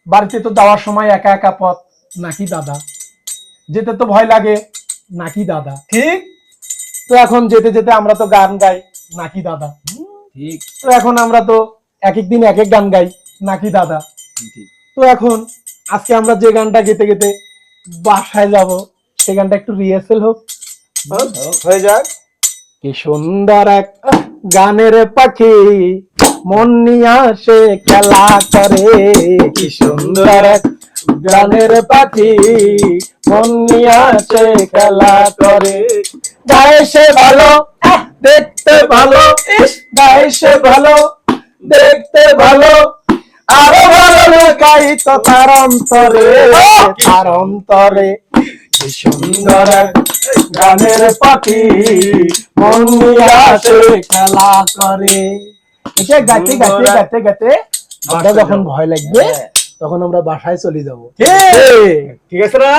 বাড়িতে তো যাওয়ার সময় একা একা পথ নাকি দাদা, যেতে তো ভয় লাগে নাকি দাদা, ঠিক। তো এখন যেতে যেতে আমরা তো গান গাই নাকি দাদা, ঠিক। তো এখন আমরা তো এক এক দিন এক এক গান গাই নাকি দাদা। ঠিক। তো এখন আজকে আমরা যে গানটা গেতে গেতে বাসায় যাব, সেই গানটা একটু রিহার্সেল হোক। হয়ে যাক। কি সুন্দর এক গানের পাখি মন নিয়ে আসে খেলা করে, কি সুন্দর এক গানের পাখি মন নিয়ে আসে খেলা করে, গায়ে সে ভালো দেখতে ভালো, গায়ে সে ভালো দেখতে ভালো, আরো ভালো লাগাই তো তার অন্তরে, তার অন্তরে কি সুন্দর এক গানের পাখি মন নিয়ে আসে খেলা করে। এটা গাইতে গাইতে গাইতে গাইতে আমরা যখন ভয় লাগবে তখন আমরা বাসায় চলে যাবো। ঠিক আছে না?